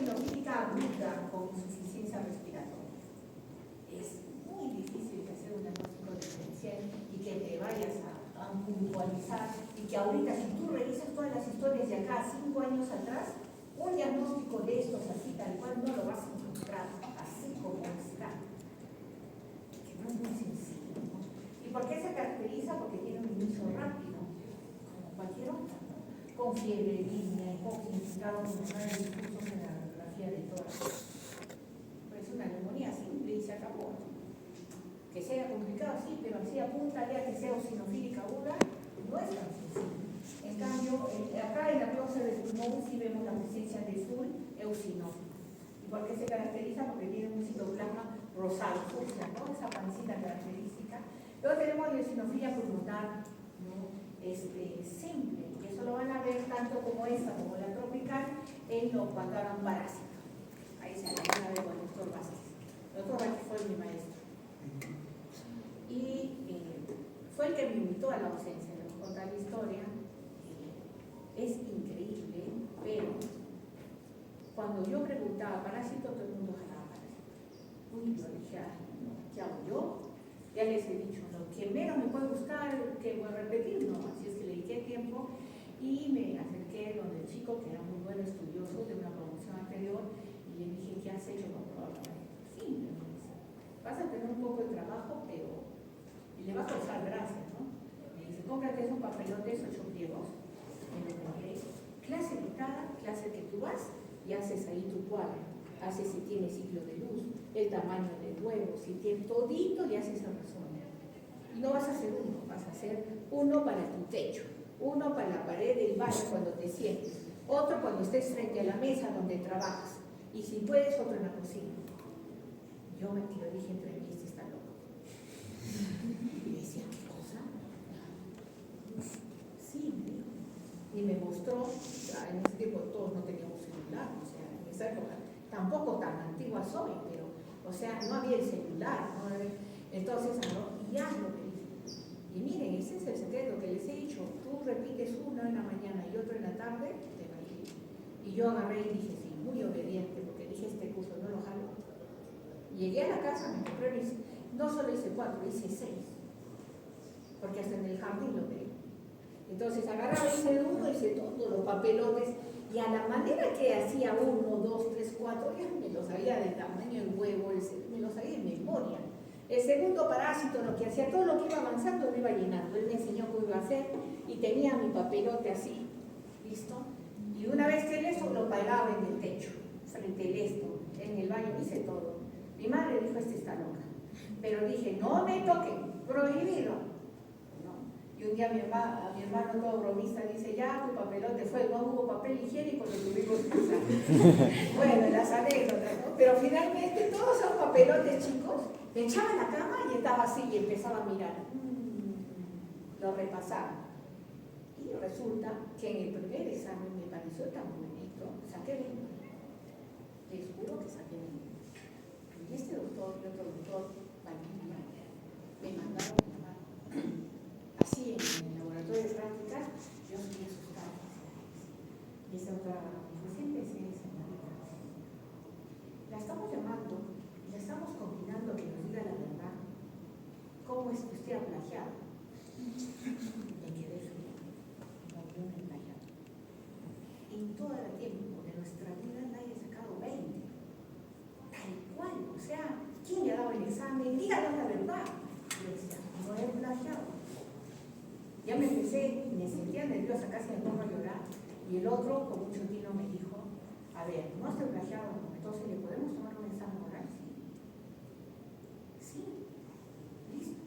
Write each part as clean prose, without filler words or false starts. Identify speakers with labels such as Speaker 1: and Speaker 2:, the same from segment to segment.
Speaker 1: eosinofílica aguda con insuficiencia respiratoria. Es muy difícil de hacer un diagnóstico diferencial y que te vayas a puntualizar y que ahorita si tú revisas todas las historias de acá 5 años atrás, un diagnóstico de estos así tal cual no lo vas a encontrar así como está. Que no es muy sencillo, ¿no? ¿Y por qué se caracteriza? Porque tiene un inicio rápido, como cualquier otra, ¿no? Con fiebre, línea, con significado pulmonar de discursos en la radiografía de tórax. Pues una neumonía simple y se acabó. Que sea complicado, sí, pero así apúntale a que sea eosinofílica aguda, no es tan sencillo. En cambio, acá en la causa del pulmón sí vemos la presencia de full eosinófilo. ¿Y por qué se caracteriza? Porque tiene un citoplasma rosado, fucsia, ¿no? Esa pancita característica. Luego tenemos la eosinofilia pulmonar, ¿no? Simple, y eso lo van a ver tanto como esta como la tropical en los cuando hagan parásitos. Ahí se van a ver con el doctor Vázquez. El doctor Vázquez fue mi maestro. Y fue el que me invitó a la docencia, les voy a contar la historia. Es increíble, pero cuando yo preguntaba parásito, todo el mundo jalaba parásito. Uy, yo dije, no, ¿qué hago yo? Ya les he dicho, lo que menos me puede gustar, que voy a repetir, no, así es que le dediqué tiempo y me acerqué donde el chico, que era muy buen estudioso de una promoción anterior, y le dije, ¿qué has hecho con probar la parásito? Sí, me dice, vas a tener un poco de trabajo, pero y le va a causar gracia, ¿no? Me dice, cómprate esos papelotes 8 pliegos, me lo compré, clase dictada, clase que tú vas y haces ahí tu cuadro, haces si tiene ciclo de luz, el tamaño del huevo, si tiene todito y haces el resumen. Y no vas a hacer uno, vas a hacer uno para tu techo, uno para la pared del baño cuando te sientes, otro cuando estés frente a la mesa donde trabajas, y si puedes, otro en la cocina. Yo me dije entre mí, este está loco. Y decía, ¿qué cosa? Sí, me dijo. Y me mostró, en ese tiempo todos no teníamos celular, o sea, en esa época, tampoco tan antigua soy, pero, o sea, no había el celular, ¿no? Entonces, y hazlo, me dice. Y miren, ese es el secreto que les he dicho, tú repites uno en la mañana y otro en la tarde, te va a ir. Y yo agarré y dije, sí, muy obediente, porque dije, este curso no lo jalo. Llegué a la casa, me compré no solo hice 4, hice 6, porque hasta en el jardín lo veo. Entonces agarraba, hice uno, hice todos los papelotes, y a la manera que hacía 1, 2, 3, 4, ya me lo sabía del tamaño del huevo, me lo sabía de memoria. El segundo parásito, lo que hacía, todo lo que iba avanzando lo iba llenando. Él me enseñó cómo iba a hacer, y tenía mi papelote así, ¿listo? Y una vez que eso lo pegaba en el techo, frente al esto, en el baño, hice todo. Mi madre dijo, este está loca. Pero dije, no me toquen, prohibido. ¿No? Y un día mi hermano todo bromista dice, ya tu papelote fue, no hubo papel higiénico, lo tuvimos que usar. Bueno, las anécdotas, ¿no? Pero finalmente todos esos papelotes chicos, me echaba en la cama y estaba así y empezaba a mirar. Lo repasaba. Y resulta que en el primer examen me pareció tan bonito, saqué 20. Les juro que saqué 20. Y este doctor y otro doctor, Valdivia, me mandaron a llamar. Así en el laboratorio de prácticas, yo estoy asustada. Y esta otra, pues empecé, señorita. La estamos llamando y la estamos combinando que nos diga la verdad. ¿Cómo es que usted ha plagiado? Me quedé fría. No, yo no he plagiado. En todo el tiempo de nuestra vida nadie ha sacado 20. Tal cual, o sea, ¿quién le ha dado el examen? Díganos la verdad. Y yo decía, no he plagiado. Ya me sentía nerviosa, casi me pongo a llorar. Y el otro, con mucho tino, me dijo, a ver, no estoy plagiado, entonces ¿le podemos tomar un examen oral? Sí. Listo.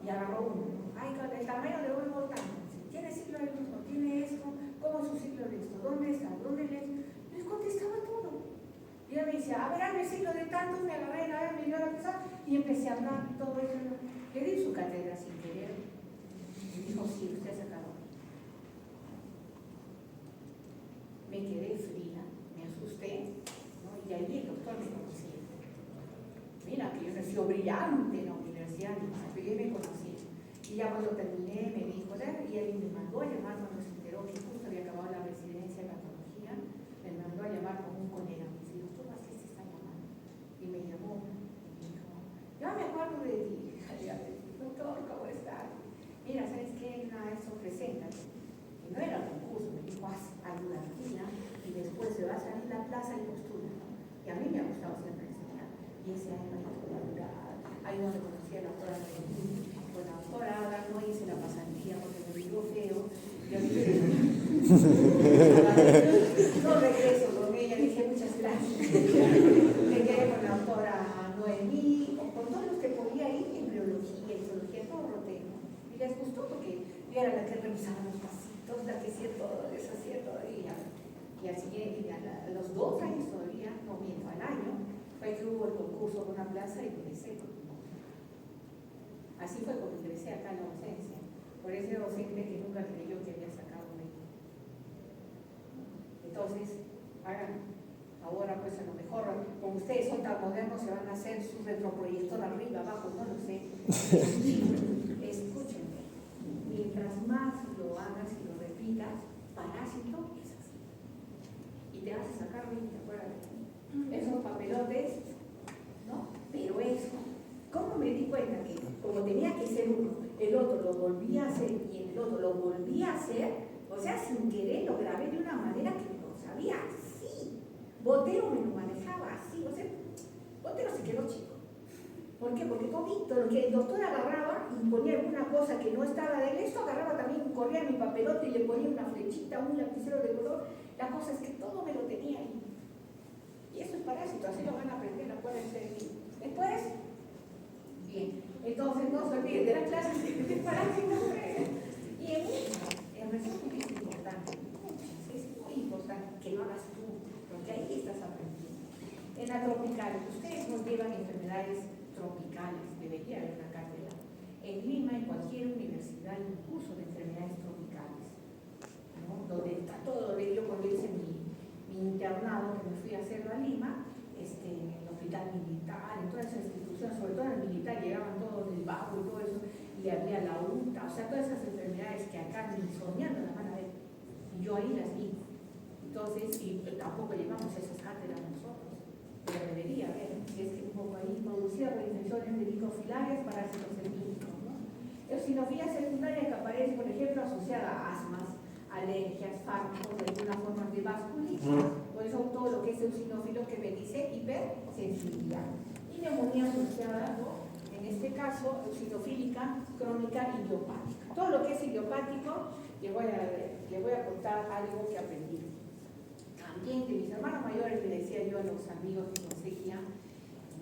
Speaker 1: Y agarró uno. Ay, con el tamaño de un botán. ¿Tiene ciclo de luz? ¿No tiene esto? ¿Cómo es su ciclo de esto? ¿Dónde está? ¿Dónde les contestaba todo? Y yo me decía, a ver, hazme el ciclo de tantos, me agarré la vez, me dio la pesada, y empecé a hablar y todo eso. Le di su cátedra sin querer. Y dijo, sí, usted ha sacado. Me quedé fría, me asusté, ¿no? Y ahí el doctor me conocía. Mira, que yo no he sido brillante en la universidad, pero yo me conocía. Y ya cuando terminé, me dijo, y ahí me mandó a llamar cuando se enteró que justo había acabado la residencia en patología, me mandó a llamar con un colega. se va a salir a la plaza y postula, ¿no? Y a mí me ha gustado siempre enseñar. Y ese año ahí donde conocí a la doctora Noemí. Con la doctora ahora no hice la pasantía porque me digo feo. Yo no regreso con ella, dije muchas gracias. Me quedé con la doctora Noemí, con todos los que podía ir, embriología, histología, todo roté, ¿no? Y les gustó porque yo era la que revisaba los pasitos, la que hacía todo, deshacía todo. Y al siguiente, a los 2 años todavía, no miento, al año, fue que hubo el concurso con una plaza y ingresé. Así fue como ingresé acá en la docencia, por ese docente que nunca creyó que había sacado médico. Entonces, hagan, ahora pues a lo mejor, como ustedes son tan modernos, se van a hacer su retroproyector arriba, abajo, no lo sé. Escúchenme, mientras más lo hagas y lo repitas, parásito es así. Y te vas a sacar 20, acuérdate. Esos papelotes, ¿no? Pero eso, ¿cómo me di cuenta que como tenía que ser uno, el otro lo volvía a hacer y el otro lo volvía a hacer? O sea, sin querer lo grabé de una manera que lo sabía así. Botero me lo manejaba así, o sea, Botero se quedó chico. ¿Por qué? Porque todito lo que el doctor agarraba y ponía alguna cosa que no estaba de él, esto agarraba también, corría mi papelote y le ponía una flechita, un lapicero de color. La cosa es que todo me lo tenía ahí. Y eso es parásito, así lo van a aprender, acuérdense de mí. Después, bien, entonces no se olviden de las clases de parásito. Y en resumen es importante, es muy importante que lo hagas tú, porque ahí estás aprendiendo. En la tropical, ustedes nos llevan enfermedades tropicales, debería haber una cátedra. En Lima, en cualquier universidad, hay un curso de enfermedades tropicales, ¿no? Donde está todo, yo cuando hice mi internado, que me fui a hacerlo a Lima, en el hospital militar, en todas esas instituciones, sobre todo en el militar, llegaban todos del bajo y todo eso, y había la UTA, o sea, todas esas enfermedades que acá ni soñando las van a ver. Y yo ahí las vi. Entonces, y tampoco llevamos esas cátedras nosotros, pero debería haber, es que un poco ahí producida por infecciones meningofilares, parásitos endémicos, ¿no? Eosinofía secundaria que aparece, por ejemplo, asociada a asmas, alergias, fármacos, de alguna forma de vasculitis, por eso todo lo que es eosinófilo que me dice hipersensibilidad. Y neumonía asociada, ¿no? En este caso, eosinofílica, crónica, idiopática. Todo lo que es idiopático, le voy a contar algo que aprendí. También de mis hermanos mayores le decía yo a los amigos que conseguía,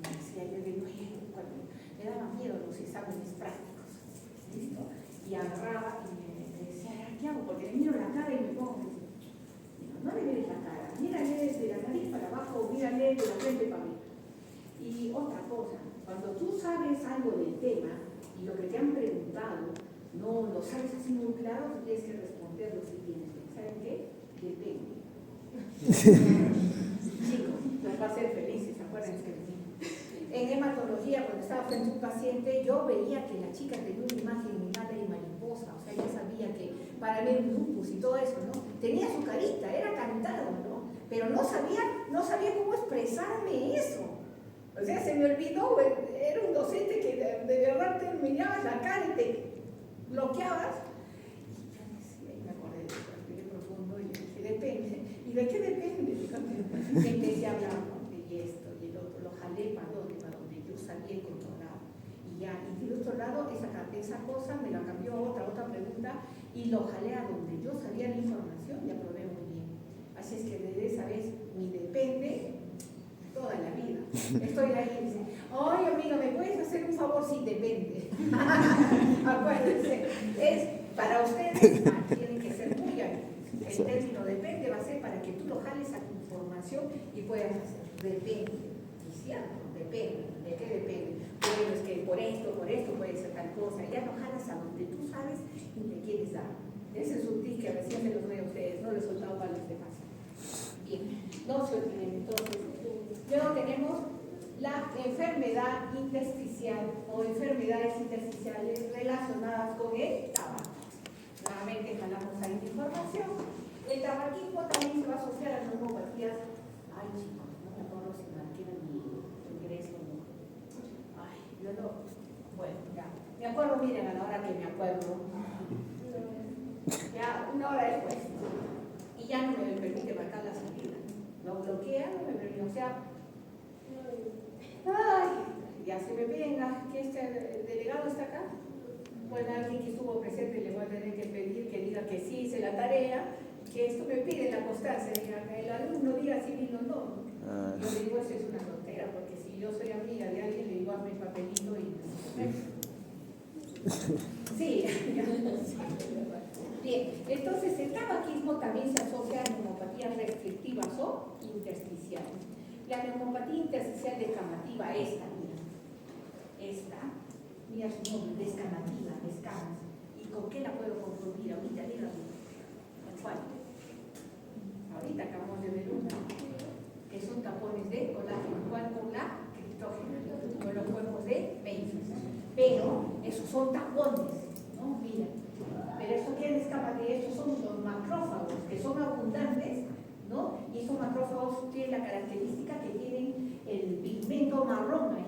Speaker 1: me decía yo, cuando me daban miedo los exámenes prácticos, ¿listo? Y agarraba y me decía, ¿qué hago? Porque le miro la cara y me pongo, no le mires la cara, mírale desde la nariz para abajo, mírale de la frente para arriba. Y otra cosa, cuando tú sabes algo del tema y lo que te han preguntado, no lo sabes así muy claro, tienes que responder lo siguiente. ¿Saben qué? Depende. Chicos, nos va a hacer felices, acuérdense que en hematología, cuando estaba frente a un paciente, yo veía que la chica tenía una imagen mala y mariposa, o sea, ya sabía que para ver lupus y todo eso, ¿no? Tenía su carita, era cantado, ¿no? Pero no sabía cómo expresarme eso. O sea, se me olvidó, era un docente que de verdad te mirabas la cara y te bloqueabas. Y yo decía, y me acordé de eso, respiré profundo y le dije, depende. ¿Y de qué depende? Y empecé a hablar, ¿no? De esto y el otro, lo jalé para donde yo sabía controlar. Y ya, y de otro lado, esa cosa me la cambió a otra pregunta y lo jalé a donde yo sabía la información y aprobé muy bien. Así es que desde esa vez, mi depende toda la vida. Estoy ahí y dice, ay amiga, ¿me puedes hacer un favor? Sí, depende. Acuérdense, es para ustedes, tienen que ser muy hábiles. El término depende va a ser para que tú lo jales a tu información y puedas hacer. Depende. Y cierto, depende. ¿De qué depende? Bueno, es que por esto puede ser tal cosa. Ya lo jalas a donde tú sabes y le quieres dar. Ese es un tip que recién se los doy a ustedes, no lo he soltado para los demás. Bien, no se olviden. Entonces, luego tenemos la enfermedad intersticial o enfermedades intersticiales relacionadas con el tabaco. Nuevamente jalamos ahí la información. El tabaquismo también se va a asociar a neumopatías. Ay, chicos, no me acuerdo si me quieren mi ingreso o no. Ay, yo no. Bueno, ya. Me acuerdo, miren, a la hora que me acuerdo. Ya, una hora después. Y ya no me permite marcar la salida. me piden que este delegado está acá. Bueno, alguien que estuvo presente le voy a tener que pedir que diga que sí hice la tarea, que esto me pide la constancia, diga, que el alumno diga si vino o no. Yo le digo, eso es una tontera, porque si yo soy amiga de alguien, le digo, hazme el papelito y... Sí, bien, entonces el tabaquismo también se asocia a neumopatías restrictivas o intersticiales. La neumopatía intersticial descamativa, mira su nombre, descamativa, descamas. ¿Y con qué la puedo confundir ahorita? Dígame. ¿Cuál? Ahorita acabamos de ver una, que son tapones de colágeno, igual con la criptógena, con los cuerpos de Benzos. Pero esos son tapones, ¿no? Mira. Pero eso tiene descamativa, estos son los macrófagos, que son abundantes, ¿no? Y estos macrófagos tienen la característica que tienen el pigmento marrón ahí.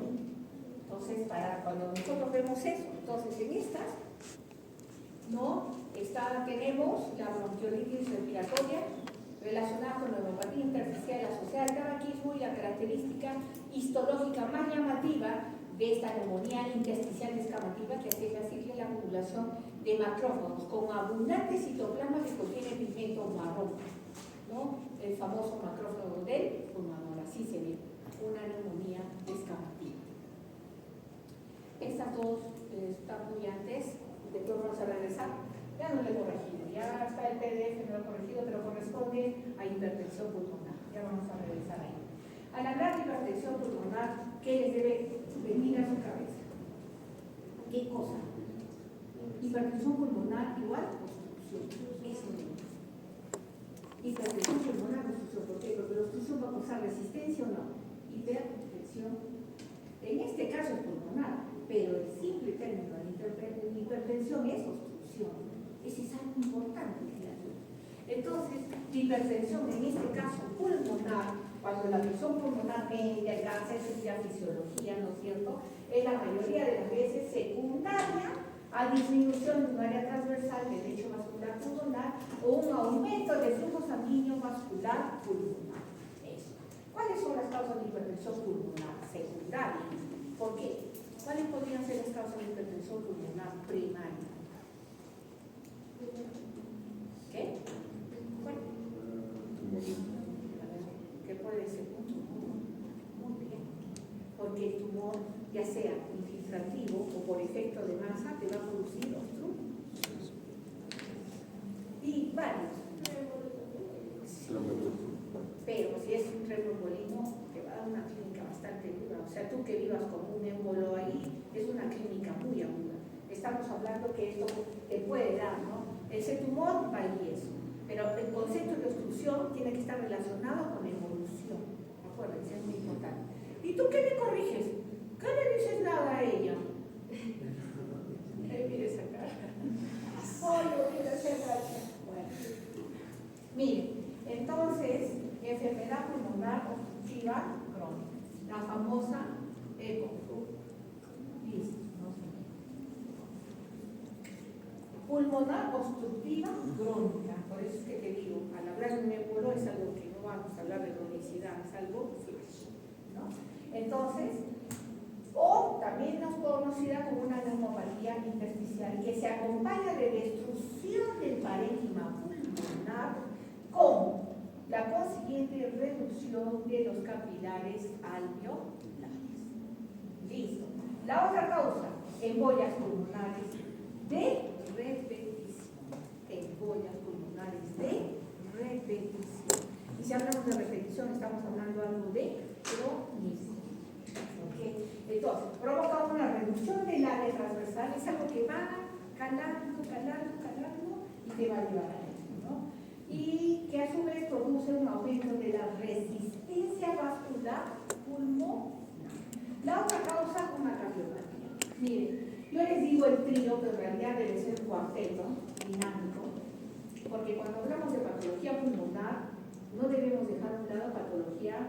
Speaker 1: Entonces, cuando nosotros vemos eso, entonces en estas, ¿no? Tenemos la bronquiolitis respiratoria relacionada con la neuropatía intersticial asociada al tabaquismo y la característica histológica más llamativa de esta neumonía intersticial descamativa, que hace la sigla la acumulación de macrófagos con abundante citoplasma que contiene pigmento marrón, ¿no? El famoso macrófago del pulmón, así se ve, una neumonía descamativa. Estas dos están muy antes, después vamos a regresar. Ya no lo he corregido, ya está el PDF, no lo he corregido, pero corresponde a hipertensión pulmonar. Ya vamos a regresar ahí. Al hablar de hipertensión pulmonar, ¿qué les debe venir a su cabeza? ¿Qué cosa? Hipertensión pulmonar igual obstrucción. Eso es. Hipertensión pulmonar, obstrucción. ¿Por qué? Porque la obstrucción va a causar resistencia o no. Hipertensión. En este caso es pulmonar, pero el simple término de hipertensión es obstrucción. Ese es algo importante. Entonces, hipertensión en este caso pulmonar, cuando la presión pulmonar media, el cáncer, es la fisiología, ¿no es cierto? Es la mayoría de las veces secundaria a disminución de un área transversal del lecho vascular pulmonar o un aumento del flujo sanguíneo vascular pulmonar. Eso. ¿Cuáles son las causas de hipertensión pulmonar secundaria? ¿Por qué? ¿Cuáles podrían ser las causas de hipertensión pulmonar primaria? ¿Qué? Bueno. ¿Qué puede ser? Un tumor. Muy bien. Porque el tumor, ya sea infiltrativo o por efecto de masa, te va a producir obstrucción. Y varios. Pero si es un tromboembolismo, te va a dar una clínica bastante dura. O sea, tú que vivas con un émbolo ahí, es una clínica muy aguda. Estamos hablando que esto te puede dar, ¿no? Ese tumor va y eso. Pero el concepto de obstrucción tiene que estar relacionado con evolución. Acuérdense, es muy importante. ¿Y tú qué le corriges? ¿Qué le dices nada a ella? Mire esa cara. Oye, mira esa cara. Bueno. Mire, entonces, enfermedad pulmonar obstructiva crónica. La famosa EPO. Listo. Pulmonar obstructiva crónica. Por eso es que te digo, al hablar de un émbolo es algo que no vamos a hablar de cronicidad, es algo flash, ¿no? Entonces, o también es conocida como una neumopatía intersticial que se acompaña de destrucción del parénquima pulmonar con la consiguiente reducción de los capilares alveolares. Listo. La otra causa, embollas pulmonares de repetición. Embollas pulmonares de repetición. Y si hablamos de repetición, estamos hablando algo de cronismo. ¿Okay? Entonces, provoca una reducción del área transversal, es algo que va calando y te va a llevar a eso, ¿no? Y que a su vez produce un aumento de la resistencia vascular pulmonar. La otra causa, una cardiopatía. Miren, yo les digo el trío, pero en realidad debe ser un cuarteto dinámico, porque cuando hablamos de patología pulmonar, no debemos dejar a un lado patología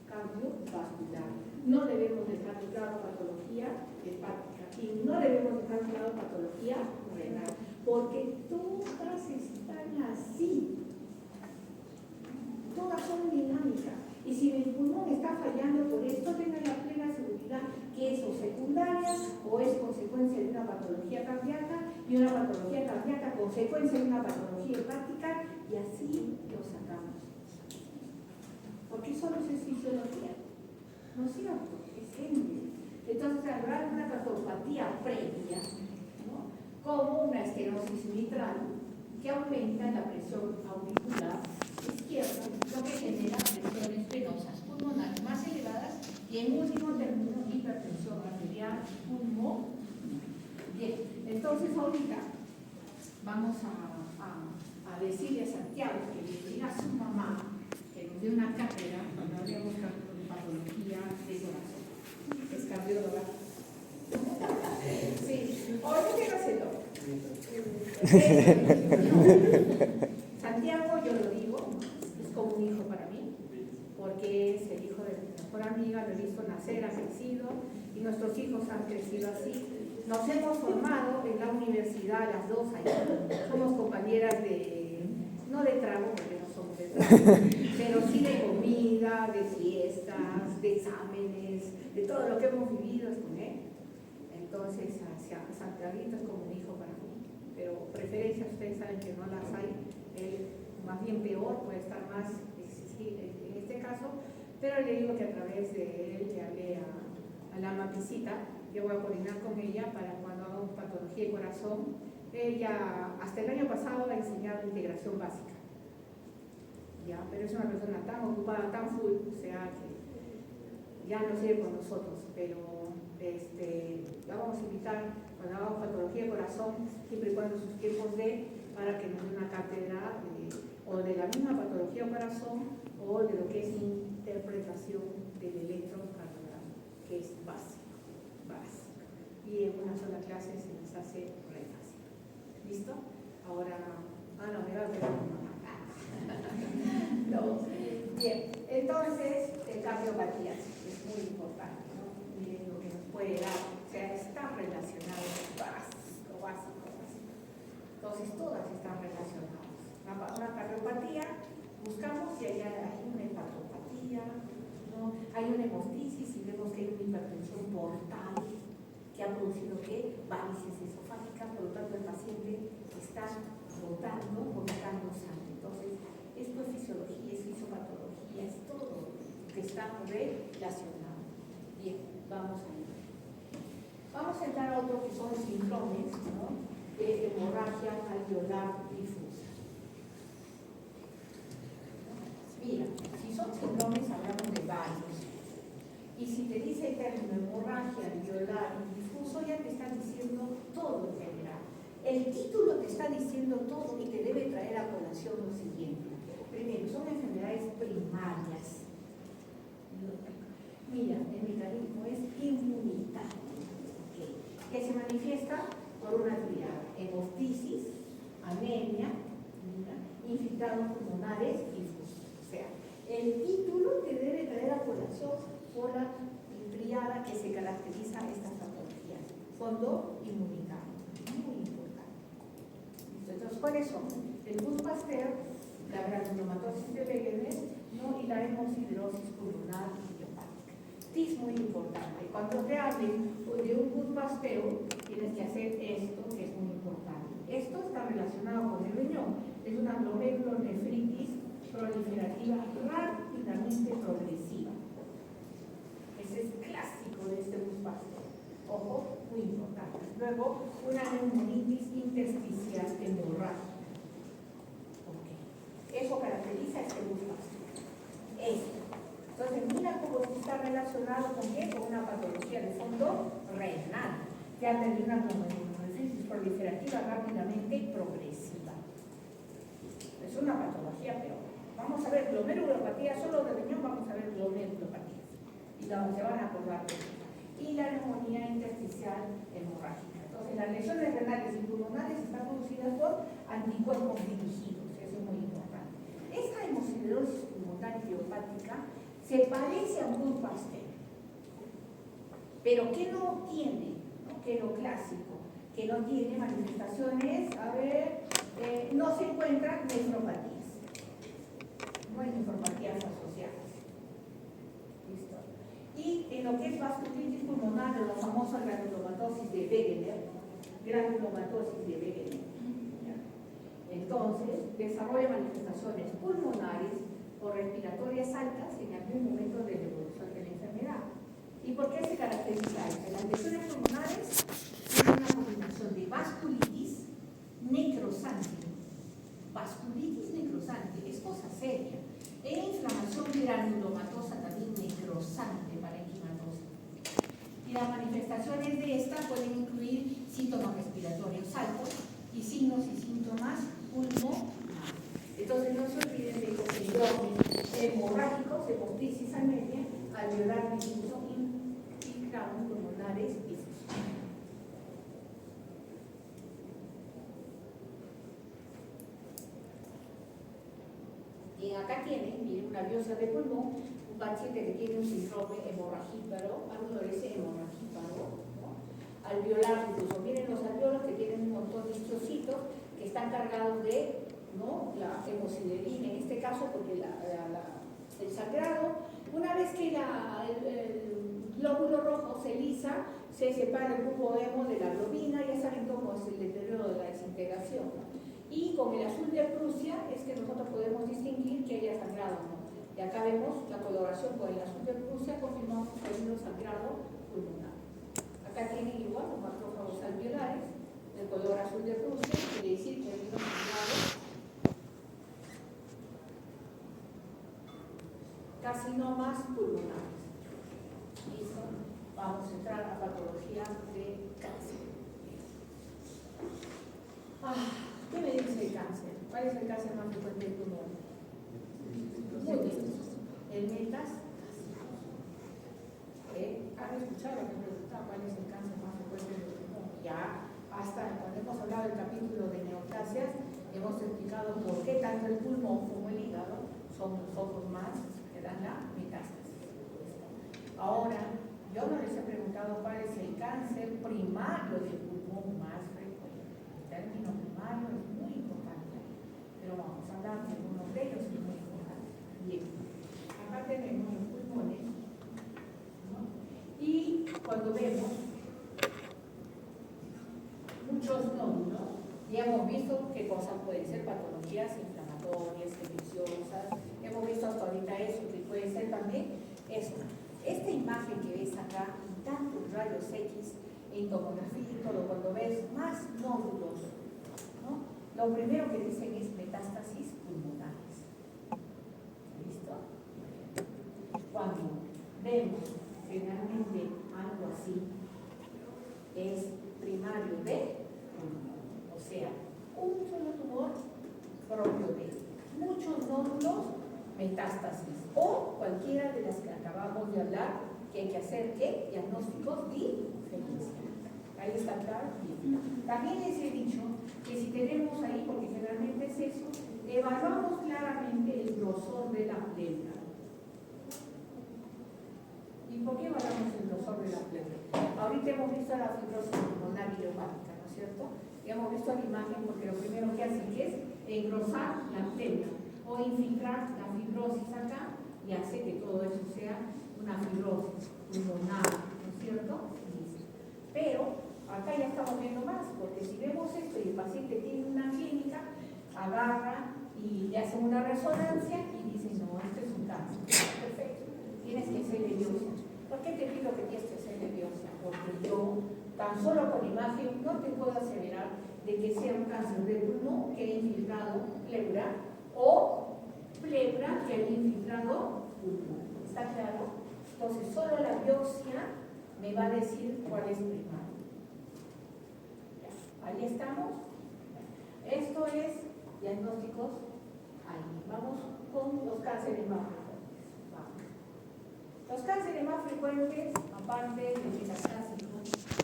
Speaker 1: cardiovascular, no debemos dejar a un lado patología hepática y no debemos dejar a un lado patología renal, porque todas están así, todas son dinámicas. Y si mi pulmón está fallando por esto, tengan la plena seguridad que es o secundaria o es consecuencia de una patología cardíaca y una patología cardíaca consecuencia de una patología hepática y así lo sacamos. Porque solo es fisiología, ¿no es cierto? Es gente. Entonces habrá una cardiopatía previa, ¿no? Como una estenosis mitral que aumenta la presión auricular izquierda, lo que genera presiones venosas pulmonares más elevadas y en último término hipertensión arterial pulmonar. Bien, entonces ahorita vamos a decirle a Santiago que le diga a su mamá que nos dé una cátedra cuando hablemos de patología de corazón. Es cardióloga. Sí, ahora quiero hacerlo. Santiago, yo lo digo, es como un hijo para mí, porque es el hijo de mi mejor amiga, lo he visto nacer, ha crecido, y nuestros hijos han crecido así. Nos hemos formado en la universidad las dos allá, somos compañeras no de trago, porque no somos de trago, pero sí de comida, de fiestas, de exámenes, de todo lo que hemos vivido es con él. Entonces, Santiago es como un hijo para mí, pero preferencias ustedes saben que no las hay, más bien peor, puede estar más en este caso, pero le digo que a través de él le hablé a la mapicita, yo voy a coordinar con ella para cuando hagamos patología de corazón. Ella hasta el año pasado ha enseñado integración básica, ya, pero es una persona tan ocupada, tan full, o sea que ya no sigue con nosotros, pero la vamos a invitar cuando hagamos patología de corazón, siempre y cuando sus tiempos para que nos dé una cátedra o de la misma patología de corazón o de lo que es interpretación del electrocardiograma, que es básico. Y en una sola clase se nos hace re fácil. ¿Listo? Ahora, no, me va a pegar con mamá. No. Bien, entonces, cardiopatías es muy importante, ¿no? Miren lo que nos puede dar, o sea, está relacionado, básico. Entonces, todas están relacionadas. Una cardiopatía, buscamos si hay una hepatopatía, ¿no? Hay una hemostisis y vemos que hay una hipertensión portal que ha producido varices esofágicas, por lo tanto el paciente está botando sangre. Entonces, esto es fisiología, es fisiopatología, es todo que está relacionado. Bien, vamos a ir. Vamos a entrar a otro que son síndromes, ¿no? De hemorragia alveolar difusa. Mira, si son síndromes hablamos de varios. Y si te dice el término hemorragia alveolar difuso, ya te está diciendo todo en general. El título te está diciendo todo y te debe traer a colación lo siguiente. Primero, son enfermedades primarias. Mira, el mecanismo es inmunitario, que se manifiesta por una triada: hemostisis, anemia, infiltrados pulmonares difusos. O sea, el título te debe traer a colación por la triada que se caracteriza a estas patologías. Fondo inmunitario, muy importante. Entonces, ¿cuáles son? El Busch Pasteur, la granulomatosis de Wegener, ¿no? Y la hemosiderosis pulmonar idiopática. Es muy importante. Cuando te hablen de un Busch Pasteur, tienes que hacer esto, que es muy importante. Esto está relacionado con el riñón. Es una glomerulonefritis proliferativa rápidamente progresiva. Ese es clásico de este Busch Pasteur. Ojo, muy importante. Luego, una neumonitis intersticial hemorrágica. Eso caracteriza este Busch Pasteur. Entonces, mira cómo está relacionado con qué, con una patología de fondo renal, que ha tenido una glomerulonefritis proliferativa rápidamente progresiva. Es una patología peor. Vamos a ver glomerulopatía, solo de riñón vamos a ver glomerulopatías. Y se van a acordar de eso. Y la neumonía intersticial hemorrágica. Entonces, las lesiones renales y pulmonares están producidas por anticuerpos dirigidos. Eso es muy importante. Esta hemosiderosis pulmonar idiopática se parece a un Busch Pasteur, pero ¿qué no tiene? ¿No? ¿Qué lo clásico? Que no tiene manifestaciones, no se encuentran nefropatías. No hay nefropatías asociadas. ¿Listo? Y en lo que es vasculitis pulmonar la famosa granulomatosis de Wegener, Entonces, desarrolla manifestaciones pulmonares o respiratorias altas en algún momento de la evolución de la enfermedad. ¿Y por qué se caracteriza esto? Las lesiones pulmonares tienen una combinación de vasculitis necrosante. Vasculitis necrosante es cosa seria. E inflamación granulomatosa también necrosante parenquimatosa. Y las manifestaciones de esta pueden incluir síntomas respiratorios altos y signos y síntomas pulmonares. Entonces no se olviden de los síndromes hemorrágicos, hepatitis anemia, alveolar difuso y traumas pulmonares difusos. Y acá tienen, miren, una biopsia de pulmón, un paciente que tiene un síndrome hemorragíparo, algo de ese hemorragíparo, ¿no? Alveolar difuso. Miren los alveolos que tienen un montón de histrocitos que están cargados de, ¿no?, la hemosiderina, en este caso, porque el sangrado, una vez que el glóbulo rojo se lisa, se separa el grupo hemo de la globina, ya saben cómo es el deterioro de la desintegración, ¿no? Y con el azul de Prusia es que nosotros podemos distinguir que haya sangrado, ¿no? Y acá vemos la coloración con el azul de Prusia, confirmamos que ha habido sangrado pulmonar. Acá tienen igual los macrófagos alveolares, el color azul de Prusia, quiere decir que ha habido sangrado carcinomas pulmonares. Listo, vamos a entrar a patología de cáncer. ¿Qué me dice el cáncer? ¿Cuál es el cáncer más frecuente del pulmón? Muy bien. El metástasis. ¿Han escuchado lo que me preguntaba cuál es el cáncer más frecuente del pulmón? Ya, hasta cuando hemos hablado del capítulo de neoplasias, hemos explicado por qué tanto el pulmón como el hígado son los focos más que dan la metástasis. Ahora, yo no les he preguntado cuál es el cáncer primario del pulmón más frecuente. El término primario es muy importante, pero vamos a hablar de algunos de ellos, es muy importante. Bien, acá tenemos los pulmones, ¿no? Y cuando vemos muchos nódulos, ya hemos visto qué cosas pueden ser patologías inflamatorias, infecciosas, hemos visto hasta ahorita eso, que puede ser también eso. Esta imagen que ves acá, en tantos rayos X, en tomografía y todo, cuando ves más nódulos, ¿no?, lo primero que dicen es metástasis pulmonares. ¿Listo? Cuando vemos generalmente algo así, es primario de pulmón, o sea, un solo tumor propio de muchos nódulos, metástasis, o cualquiera de las que acabamos de hablar, que hay que hacer ¿qué? Diagnósticos diferenciales. Ahí está claro. Bien. También les he dicho que si tenemos ahí, porque generalmente es eso, evaluamos claramente el grosor de la pleura. ¿Y por qué evaluamos el grosor de la pleura? Ahorita hemos visto la fibrosis pulmonar idiopática, ¿no es cierto? Y hemos visto la imagen porque lo primero que hace es engrosar la pleura o infiltrar la fibrosis acá y hace que todo eso sea una fibrosis pulmonar, ¿no es cierto? Pero acá ya estamos viendo más, porque si vemos esto y el paciente tiene una clínica, agarra y le hacen una resonancia y dicen, no, esto es un cáncer. Perfecto, tienes que hacerle biopsia. ¿Por qué te pido que tienes que hacerle biopsia? Porque yo, tan solo con imagen, no te puedo aseverar de que sea un cáncer de pulmón que haya infiltrado pleura o pleura que haya infiltrado pulmón. ¿Está claro? Entonces, solo la biopsia me va a decir cuál es primario. Ahí estamos. Esto es diagnósticos. Ahí vamos con los cánceres más frecuentes. Vamos. Los cánceres más frecuentes, aparte de metastásico,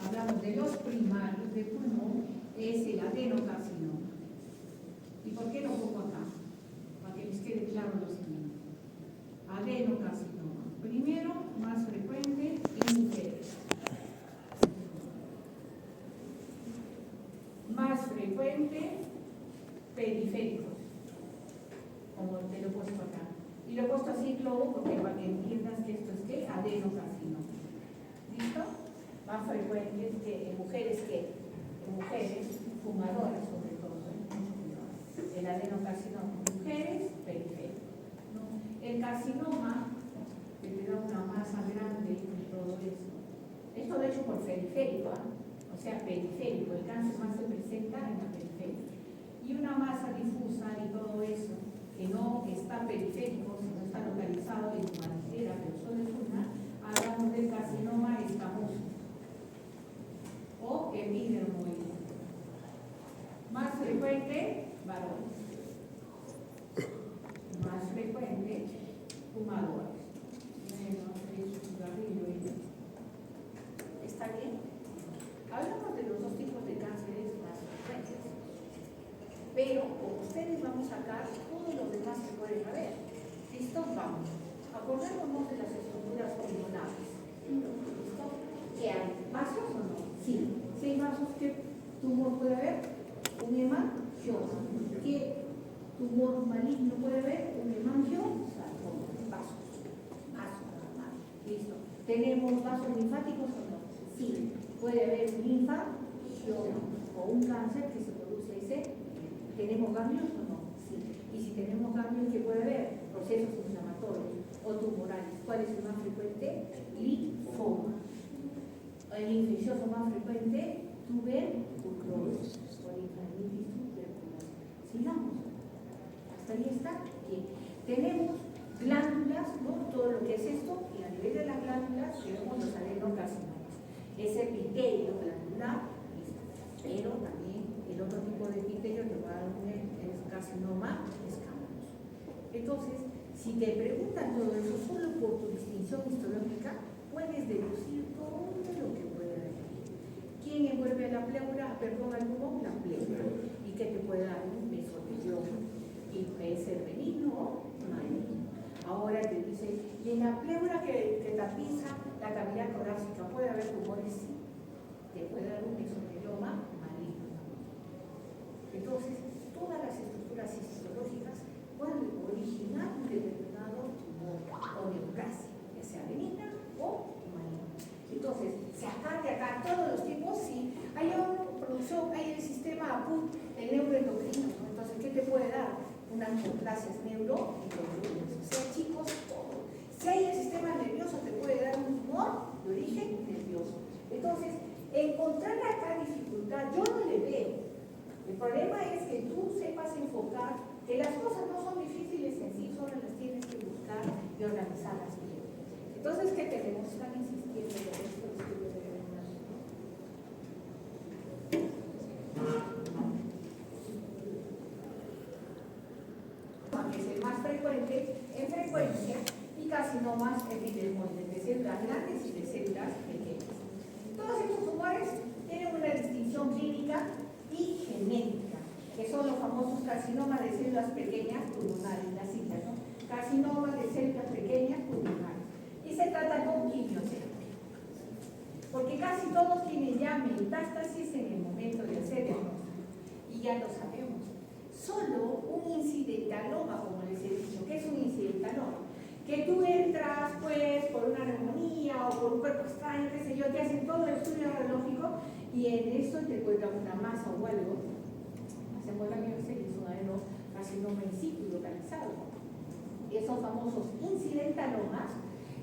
Speaker 1: hablamos de los primarios de pulmón, es el adenocarcinoma. ¿Y por qué lo pongo acá? Para que les quede claro lo siguiente. Adenocarcinoma. Primero, más frecuente, en mujeres. Más frecuente, periféricos, como te lo he puesto acá. Y lo he puesto así globo porque para que entiendas que esto es ¿qué? Adenocarcinoma. ¿Listo? más frecuentes que en mujeres fumadoras sobre todo, el adenocarcinoma, mujeres periféricas, ¿no? El carcinoma, que te da una masa grande y todo eso, esto lo he hecho por periférico, o sea, periférico, el cáncer más se presenta en la periferia, y una masa difusa y todo eso, que no está periférico, sino está localizado en tu madriguera, pero solo es una, hablamos del carcinoma escamoso o epidermoide. Más frecuente, varones. Más frecuente, fumadores. Bueno, es un cigarrillo. ¿Está bien? Hablamos de los dos tipos de cánceres más frecuentes. Pero con ustedes vamos a sacar todo lo demás que pueden haber. ¿Listo? Vamos. Acordémonos de las estructuras pulmonares. ¿Listo? ¿Qué hay? ¿Vasos o no? Sí. Si hay vasos, ¿qué tumor puede haber? Un hemangioma. ¿Qué tumor maligno puede haber? Un hemangiosarcoma. Vasos. Vasos nada más. Listo. ¿Tenemos vasos linfáticos o no? Sí. Puede haber un linfangioma o un cáncer que se produce ese. ¿Tenemos ganglios o no? Sí. Y si tenemos ganglios, ¿qué puede haber? Procesos inflamatorios o tumorales. ¿Cuál es el más frecuente? Linfoma. El infeccioso más frecuente, tuberculosis. Polifragilitis tuberculosis. Sigamos. Hasta ahí está. Bien. Tenemos glándulas, ¿no? Todo lo que es esto, y a nivel de las glándulas tenemos los adenocarcinomas. Ese epitelio glandular, pero también el otro tipo de epitelio que va a dar un carcinoma escamoso. Entonces, si te preguntan todo eso solo por tu distinción histológica, puedes deducir todo lo que puede haber. ¿Quién envuelve a la pleura? Perdón, al pulmón, la pleura. ¿Y qué te puede dar? Un mesotelioma. Y puede ser benigno o maligno. Ahora te dice, y en la pleura que tapiza la cavidad torácica, ¿puede haber tumores? Sí. Te puede dar un mesotelioma maligno. Entonces, todas las estructuras histológicas pueden originar un determinado tumor o neoplasia, ya sea benigna o maligna. Entonces, sacar de acá todos los tipos, sí, hay una producción, hay el sistema APUT, el neuroendocrino, ¿no? Entonces, ¿qué te puede dar? Unas neoplasias neuroendocrinas, o sea, chicos, todo. Si hay el sistema nervioso, te puede dar un tumor de origen nervioso. Entonces, encontrar acá dificultad, yo no le veo. El problema es que tú sepas enfocar que las cosas no son difíciles en sí, solo las tienes que buscar y organizarlas bien. Entonces, ¿qué tenemos? Están insistiendo en esto, estudio de graduación. Que es el más frecuente en frecuencia y carcinomas epidermoides de células grandes y de células pequeñas. Todos estos tumores tienen una distinción clínica y genética, que son los famosos carcinomas de células pequeñas pulmonares, las siglas, ¿no? Carcinomas de células pequeñas pulmonares. Y se trata con quimioterapia. Porque casi todos tienen ya metástasis en el momento de hacer diagnóstico. Y ya lo sabemos. Solo un incidentaloma, como les he dicho. ¿Qué es un incidentaloma? Que tú entras, pues, por una neumonía o por un cuerpo extraño, qué sé yo, te hacen todo el estudio radiológico y en eso te encuentran una masa o algo. Hacemos la biopsia y es un adenocarcinoma in situ localizado. Esos famosos incidentalomas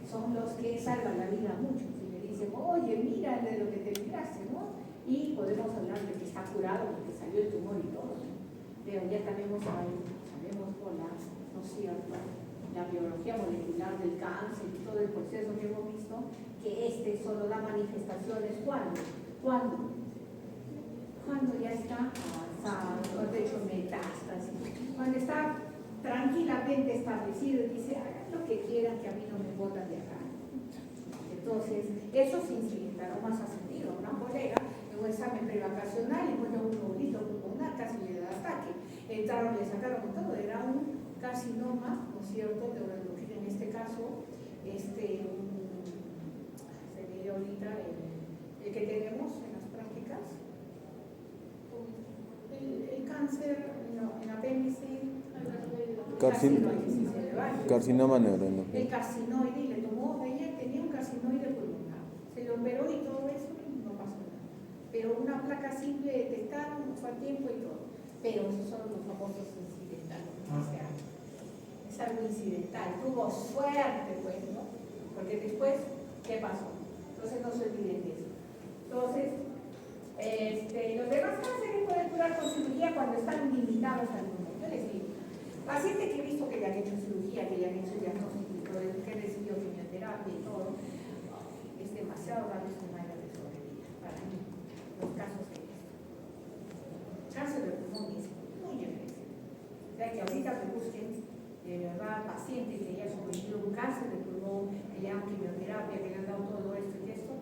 Speaker 1: son los que salvan la vida a muchos. Y le dicen, oye, mira de lo que te libraste, ¿no? Y podemos hablar de que está curado porque salió el tumor y todo, ¿no? Pero ya sabemos por la, ¿no es cierto?, la biología molecular del cáncer y todo el proceso que hemos visto, que este solo da manifestaciones ¿cuándo? ¿Cuándo? Cuando ya está avanzado, cuando ha hecho metástasis, cuando está tranquilamente establecido y dice, hagan lo que quieran que a mí no me botan de acá. Entonces, esos incidentalomas ascendidos, una colega en un examen prevacacional y encuentra un nódulo pulmonar, casi le da ataque. Entraron, le sacaron todo, era un carcinoma, ¿no es cierto?, de neuroendocrino en este caso, se mide ahorita el que tenemos en las prácticas, el cáncer en apéndice,
Speaker 2: carcinoma neuroendocrino.
Speaker 1: El carcinoide, y le tomó, tenía un carcinoide pulmonar, se lo operó y todo eso, pero una placa simple detectaron, fue a tiempo y todo. Pero esos son los famosos incidentales, o sea, es algo incidental, tuvo suerte, pues, ¿no? Porque después, ¿qué pasó? Entonces no se olviden de eso. Entonces, los demás cánceres pueden curar con cirugía cuando están limitados al tumor. Yo les digo, pacientes que he visto que le han hecho cirugía, que le han hecho diagnóstico, que han recibido quimioterapia y todo, es demasiado raro que no haya de sobrevivir para mí, los casos de esto. Cáncer de pulmón es muy agresivo. O sea que ahorita me busquen de verdad pacientes que hayan sobrevivido un cáncer de pulmón, que le han quimioterapia, que le han dado todo esto y esto.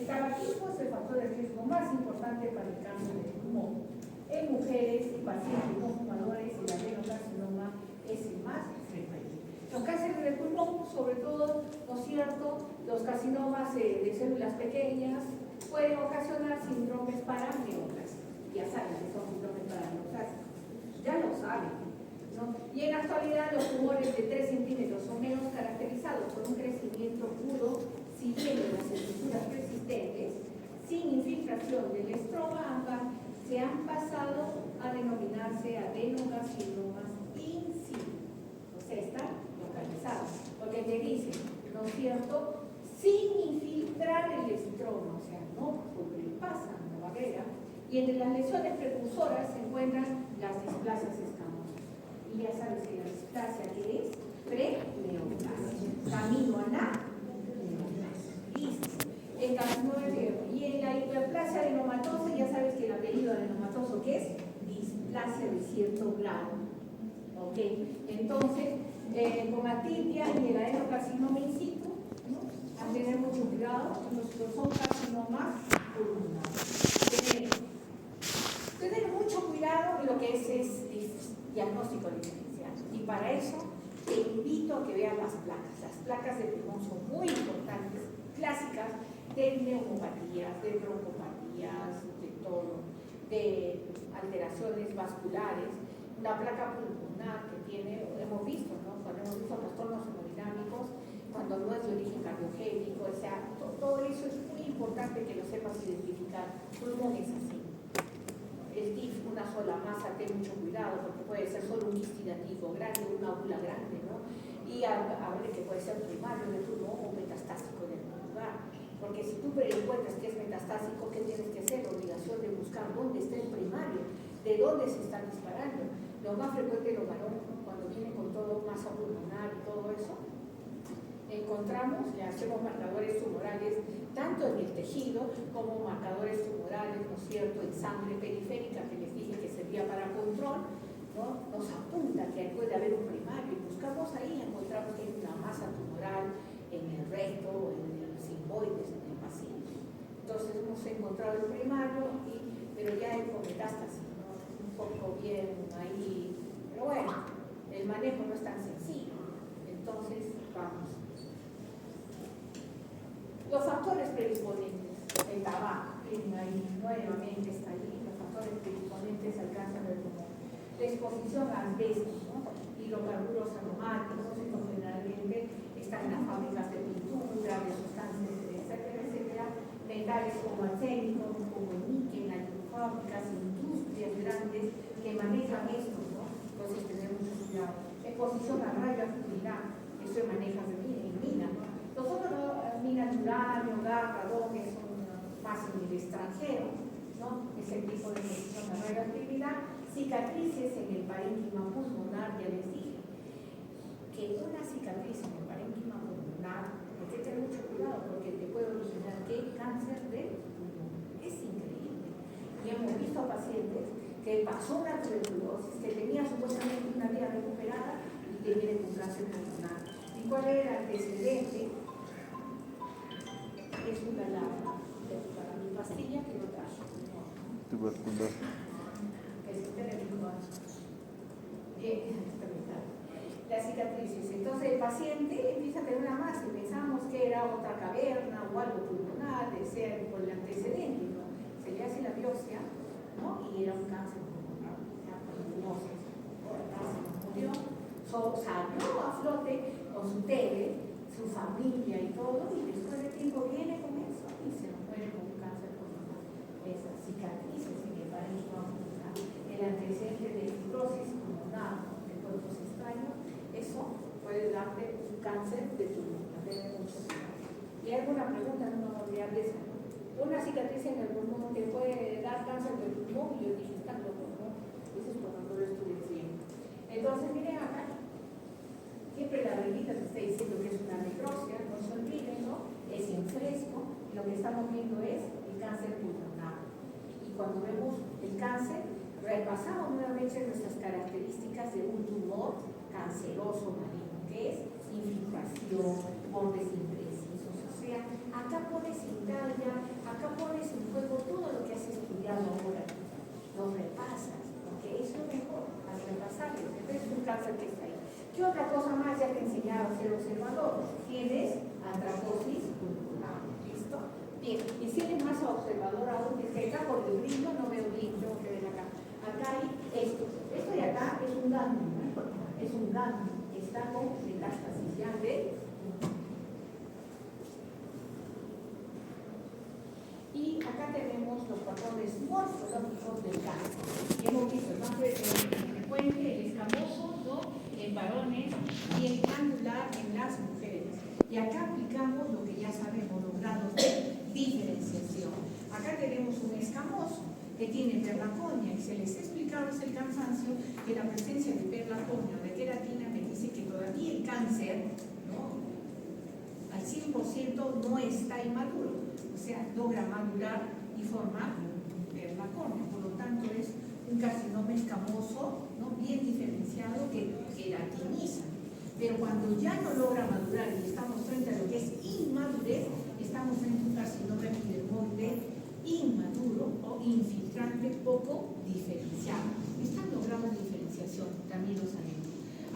Speaker 1: El tabaquismo es el factor de riesgo más importante para el cáncer de pulmón. En mujeres y pacientes no fumadores, el adenocarcinoma es el más frecuente. Los cánceres de pulmón, sobre todo, ¿no es cierto?, los carcinomas de células pequeñas pueden ocasionar síndromes paraneoplásicos. Ya saben que son síndromes paraneoplásicos. Ya lo saben, ¿no? Y en la actualidad los tumores de 3 centímetros o menos caracterizados por un crecimiento puro siguiendo las estructuras persistentes, sin infiltración del estroma ámbar, se han pasado a denominarse adenocarcinomas in situ. O sea, están localizados. Porque te dicen, ¿no es cierto?, sin infiltrar el estroma, o sea, no sobrepasan la barrera. Y entre las lesiones precursoras se encuentran las displasias escamosas. Y ya sabes que la displasia, ¿qué es? Preneoplasia. Camino a la el carcinoma de hierro. Y en la hiperplasia adenomatosa, ya sabes que el apellido adenomatoso, ¿qué es? Displasia de cierto grado. ¿Ok? Entonces, con atipia y el adenocarcinoma in situ, ¿no?, a tener mucho cuidado, son carcinomas pulmonares. Tener mucho cuidado en lo que es diagnóstico diferencial. Y para eso te invito a que veas las placas. Las placas de pulmón son muy importantes, clásicas, de neumopatías, de broncopatías, de todo, de alteraciones vasculares. La placa pulmonar que tiene, hemos visto, ¿no?, cuando hemos visto trastornos hemodinámicos, cuando no es de origen cardiogénico, o sea, todo eso es muy importante que lo sepas identificar. Pulmón es así. El TIF, una sola masa, ten mucho cuidado, porque puede ser solo un quistinativo grande, una bula grande, ¿no? Y hable que puede ser primario del pulmón o metastásico del lugar. Porque si tú encuentras que es metastásico, ¿qué tienes que hacer? La obligación de buscar dónde está el primario, de dónde se están disparando. Lo más frecuente los varones, cuando vienen con todo masa pulmonar y todo eso, encontramos, le hacemos marcadores tumorales tanto en el tejido como marcadores tumorales, ¿no es cierto?, en sangre periférica, que les dije que servía para control, ¿no? Nos apunta que puede haber un primario y buscamos ahí, encontramos que hay una masa tumoral en el recto, en el sigmoides, en el paciente. Entonces hemos encontrado el primario, pero ya hay con metástasis, ¿no?, un poco bien ahí, pero bueno, el manejo no es tan sencillo. Entonces, vamos. Los factores predisponentes, el tabaco, ahí nuevamente está ahí, los factores predisponentes al cáncer del pulmón. La exposición a asbesto, ¿no?, hidrocarburos aromáticos, estos generalmente están en las fábricas de pintura, de sustancias, etcétera, etcétera, metales como arsénico, como el níquel, hay fábricas, industrias grandes que manejan esto, ¿no? Entonces tener mucho cuidado. Exposición a radioactividad, eso se maneja en minas, ¿no? Nosotros minas de uranio, radón, que son más en el extranjero, ¿no?, ese tipo de exposición a radioactividad. Cicatrices en el parénquima pulmonar, ya les dije que una cicatriz en el parénquima pulmonar, hay que tener mucho cuidado porque te puede originar ¿qué? Cáncer de pulmón. Es increíble. Y hemos visto a pacientes que pasó una tuberculosis, que tenía supuestamente una vida recuperada y que viene con cáncer pulmonar. ¿Y cuál era el antecedente? Es una larva para mi pastilla que no traje.
Speaker 2: Tuberculosis.
Speaker 1: Las cicatrices. Entonces el paciente empieza a tener una masa y pensamos que era otra caverna o algo pulmonar, sea por el antecedente, ¿no? Se le hace la biopsia, ¿no?, y era un cáncer pulmonar, murió, salió a flote con su tele, su familia y todo, y después de tiempo viene con eso y se muere con un cáncer pulmonar. cicatrices en el paraíso abunda, el antecedente de fibrosis pulmonar de cuerpos extraños, eso puede darte un cáncer de pulmón. ¿Y hay alguna pregunta? No me hables. Una cicatriz en el pulmón te puede dar cáncer de pulmón, y yo dije, está loco, ¿no? Eso es cuando no lo estudies bien. Entonces, miren acá, siempre la revista te está diciendo que es una necrosia, no se olviden, ¿no? Es en fresco, y lo que estamos viendo es el cáncer pulmonar. Y cuando vemos el cáncer, repasamos nuevamente nuestras características de un tumor canceroso maligno, que es infiltración, bordes imprecisos. O sea, acá pones en talla, acá pones en juego todo lo que has estudiado ahora. Lo repasas, porque es lo mejor, al repasarlo. Entonces es un cáncer que está ahí. ¿Qué otra cosa más ya te enseñaba a ser observador? Tienes atracosis pulmonar. ¿Listo? Bien, y si eres más observador aún, es que acá por el brillo no veo bien, tengo que ver acá. Acá hay esto. Esto de acá es un ganglio, ¿no? Es un ganglio. Está con metástasis ya de. Y acá tenemos los patrones morfológicos del cáncer. Hemos visto el más frecuente, el escamoso, ¿no? En varones, y el glandular en las mujeres. Y acá aplicamos lo que ya sabemos, los grados de diferenciación. Acá tenemos un escamoso que tiene perlaconia, y se les ha explicado desde el cansancio que la presencia de perlaconia o de queratina me dice que todavía el cáncer, ¿no? Al 100% no está inmaduro, o sea, logra madurar y formar perlaconia. Por lo tanto, es un carcinoma escamoso, ¿no? Bien diferenciado, que queratiniza. Pero cuando ya no logra madurar y estamos frente a lo que es inmadurez, estamos frente a un carcinoma epidermoide inmaduro o infiltrante poco diferenciado. Están logrando diferenciación, también lo sabemos.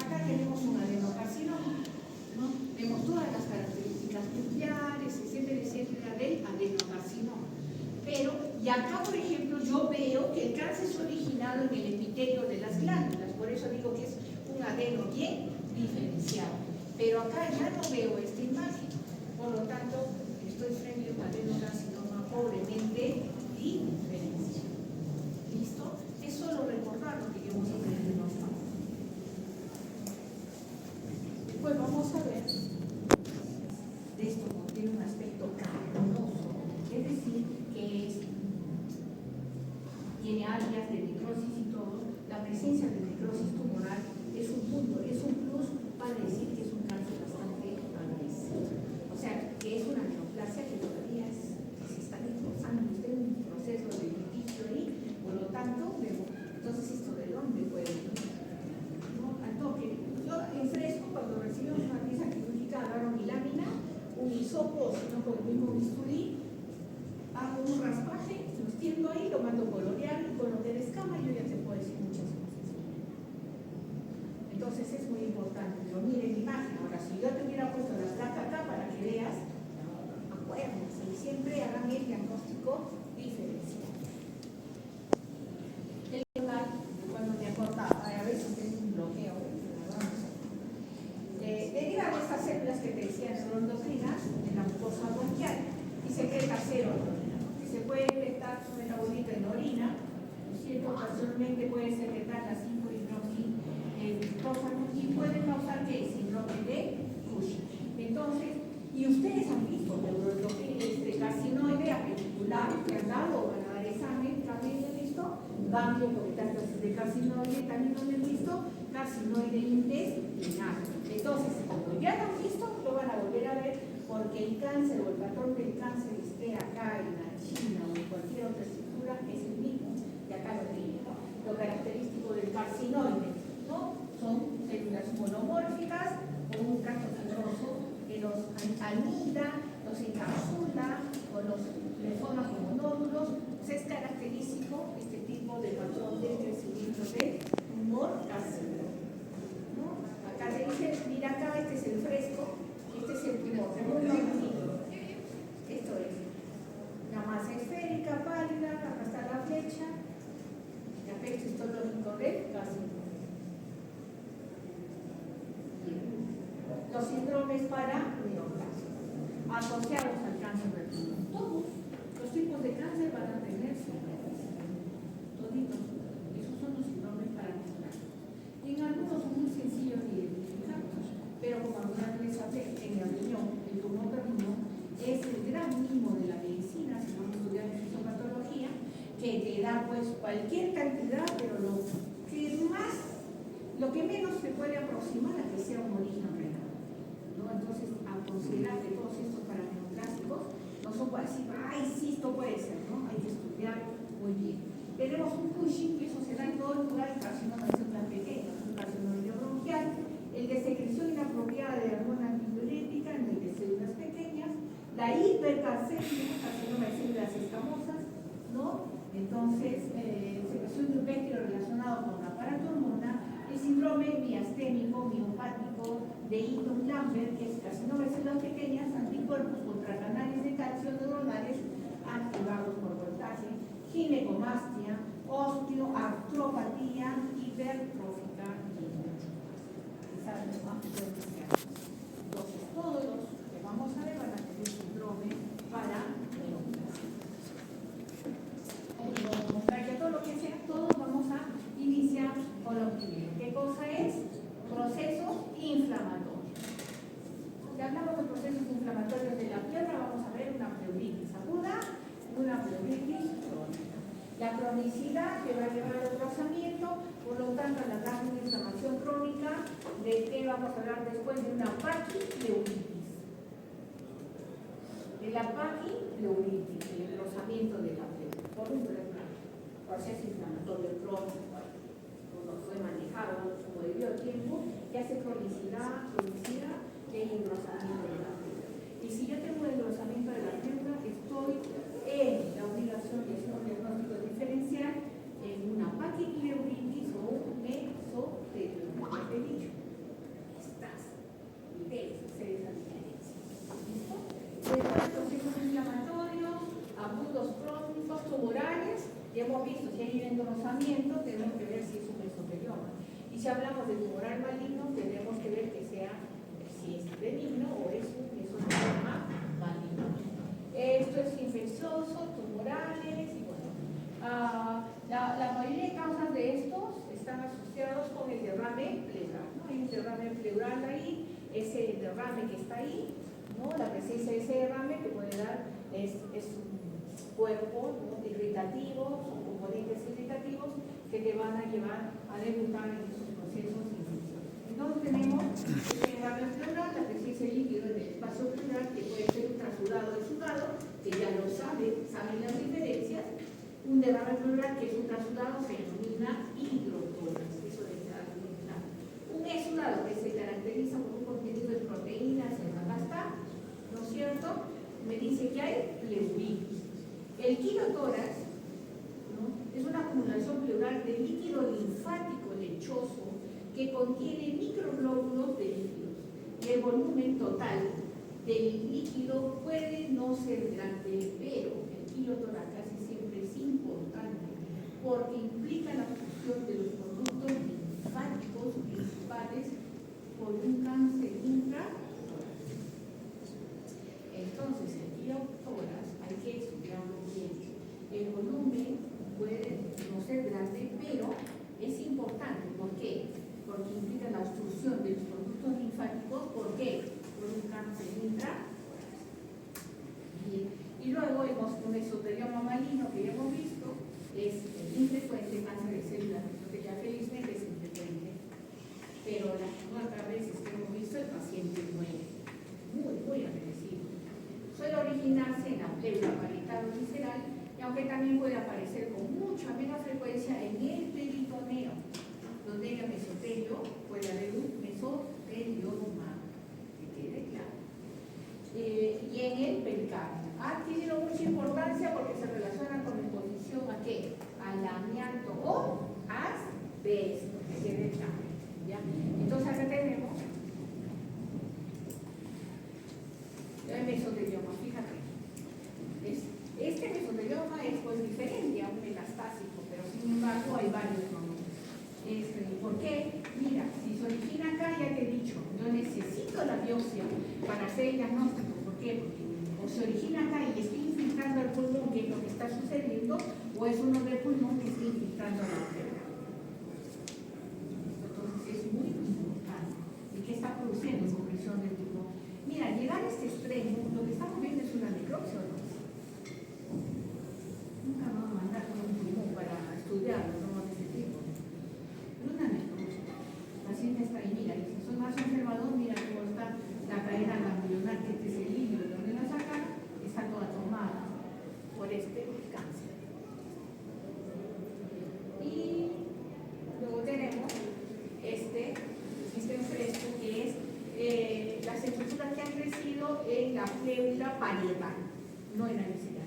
Speaker 1: Acá tenemos un adenocarcinoma, ¿no? Vemos todas las características nucleares, etcétera, del adenocarcinoma. Pero, y acá, por ejemplo, yo veo que el cáncer es originado en el epitelio de las glándulas, por eso digo que es un adeno bien diferenciado. Pero acá ya no veo esta imagen, por lo tanto, estoy frente a un adenocarcinoma pobremente diferenciado. ¿Listo? Es solo recordar lo que ya hemos aprendido hasta ahora. Después vamos a ver de esto como tiene un aspecto cavernoso, es decir, que tiene áreas de necrosis y todo. La presencia de necrosis tumoral es un punto, es un plus para decir que es un cáncer bastante agresivo. O sea, que es una neoplasia que todavía se está esforzando, está en un proceso de litigio ahí, por lo tanto, entonces esto de dónde puede venir, ¿no? Al toque. Yo en fresco, cuando recibimos una pieza quirúrgica, agarro mi lámina, un hisopo, sino con el mismo bisturí, hago un raspaje, lo extiendo ahí, lo mando colorear, y con lo que descama yo ya te puedo decir muchas cosas. Entonces es muy importante, pero miren la imagen. Ahora, si yo te hubiera puesto las placas acá para que veas, acuérdense, siempre hagan el diagnóstico diferencial. El lugar, cuando me acordaba, a veces tengo un bloqueo, derivan estas células que te decían neuroendocrinas en la mucosa bronquial y secreta serotonina, que se puede detectar sobre la bolita en la orina, ¿no es cierto? Ocasionalmente puede secretar las 5-hidroxiglucosa y puede causar ¿qué? Síndrome de Cushing. Entonces, y ustedes han visto carcinoide apenicular que han dado, van a dar examen, también lo han visto, ganglio con metástasis de carcinoide, también lo han visto, carcinoide intestinal. Entonces, como ya lo han visto, lo van a volver a ver, porque el cáncer o el patrón del cáncer esté acá en la China o en cualquier otra estructura es el mismo, y acá lo tiene, ¿no? Lo característico del carcinoide, ¿no? Son células monomórficas con un cacho fibroso que los anida, los encapsula o le forma como nódulos. Pues es característico este tipo de patrón de crecimiento de tumor carcinoma, ¿no? Acá te dice, mira acá, este es el fresco, este es el tumor, esto es la masa esférica, pálida, acá está la flecha, el aspecto histológico del carcinoma. Los síndromes para neoplasia asociados al cáncer del pulmón. Todos Los tipos de cáncer van a tener síndromes. Toditos. Esos son los síndromes paraneoplásico. Y en algunos son muy sencillos de identificar. Pero como alguna vez les hablé, en el riñón, el tumor de riñón es el gran mimo de la medicina, si vamos a estudiar fisiopatología, que te da pues cualquier cantidad, pero lo que menos se puede aproximar a que sea un origen renal, ¿no? Entonces, a considerar que todos estos paraneoplásticos no son así, ay, sí, esto puede ser, ¿no? Hay que estudiar muy bien. Tenemos un Cushing, que eso se da en todo lugar, el carcinoma de células pequeñas, un carcinoma bronquial, el de secreción inapropiada de hormona antidiurética, en el de células pequeñas, la hipercalcemia, carcinoma de células escamosas, ¿no? Entonces, secreción de un vector relacionado con la paratormona, el síndrome miasténico, miopático de Eaton-Lambert, que es carcinoma de células pequeñas, anticuerpos contra canales de calcio neuronales activados por voltaje, ginecomastia, osteoartropatía hipertrófica y mucho más. Entonces, todos los que vamos a ver van a tener síndrome paraneoplásico. Para que todo lo que sea, todos vamos a iniciar con lo primero. ¿Qué cosa es? Procesos inflamatorios. Si hablamos de procesos inflamatorios de la pierna, vamos a ver una pleuritis aguda, una pleuritis crónica. La cronicidad que va a llevar al rozamiento, por lo tanto, a la gran inflamación crónica, de que vamos a hablar después de una paquipleuritis. De la paquipleuritis, el engrosamiento de la pleura, por un proceso inflamatorio crónico, como fue manejado, como debió el tiempo, que hace cronicidad y engrosamiento de la pleura. Y si yo tengo el engrosamiento de la pleura, estoy en la obligación de hacer un diagnóstico diferencial en una paquipleuritis o un mesotelioma. Como te he dicho, debes hacer esa diferencia. ¿Listo? Después, procesos inflamatorios, agudos crónicos, tumorales, ya hemos visto si hay engrosamiento, tenemos que ver si es un mesotelioma. Y si hablamos de tumoral maligno, tenemos que ver que sea si es benigno o es un mesotelioma maligno. Esto es infeccioso, tumorales y bueno. La mayoría de causas de estos están asociados con el derrame pleural, ¿no? Hay un derrame pleural ahí, ese derrame que está ahí, ¿no? La presencia de ese derrame que puede dar es un cuerpo, ¿no? Irritativo, son componentes irritativos que te van a llevar a debutar en esos procesos infecciosos. Entonces tenemos el derrame pleural, la presencia de líquido en el espacio pleural, que puede ser ultrasudado o exudado, que ya lo saben las diferencias. Un derrame pleural que es ultrasudado se denomina hidrotórax, eso debe quedar muy claro. Un exudado que se caracteriza por un contenido de proteínas en la pasta, ¿no es cierto? Me dice que hay pleuritis. El quirotórax, ¿no? Es una acumulación pleural de líquido linfático lechoso que contiene microglóbulos de líquidos. Y el volumen total del líquido puede no ser grande, pero el quirotórax casi siempre es importante porque implica la fusión de los productos linfáticos principales por un cáncer intratórax. Entonces, el quirotórax hay que estudiarlo bien. El volumen puede no ser grande, pero es importante. ¿Por qué? Porque implica la obstrucción de los productos linfáticos. ¿Por qué? Por un cáncer intratórax. Y luego un mesotelioma maligno que ya hemos visto es el infrecuente cáncer de células mesoteliales. Felizmente es infrecuente, pero las otras veces que hemos visto el paciente muere muy agresivo. Suele originarse en la pleura parietal o visceral y aunque también puede aparecer con mucha menos frecuencia en el peritoneo, donde haya mesotelio, puede haber un mesotelioma, que quede claro. Y en el pericardio. Ha tenido mucha importancia porque se relaciona con la exposición a ¿qué? Al amianto o asbesto, que quede claro. ¿Ya? Entonces acá tenemos el mesotelioma, fíjate. Este mesotelioma es pues diferente a un metastásico, pero sin embargo hay varios nombres. ¿Por qué? Mira, si se origina acá, ya te he dicho, yo necesito la biopsia para hacer el diagnóstico. ¿Por qué? Porque o se origina acá y está infiltrando al pulmón, que es lo que está sucediendo, o es uno del pulmón que está infiltrando a la arteria. Entonces es muy importante. ¿Y qué está produciendo compresión del pulmón? Mira, llegar a este extremo, lo que estamos viendo es una necropsia. Nunca vamos a mandar con un pulmón para estudiarlo, no de ese tipo. Pero una necropsia. La paciente está ahí, mira, y si soy más observador, mira cómo está la cadena ganglionar, que este es el límite donde la sacan, está toda tomada por este cáncer. Y luego tenemos este fresco, que es las estructuras que han crecido en la pleura parietal, no en la visceral.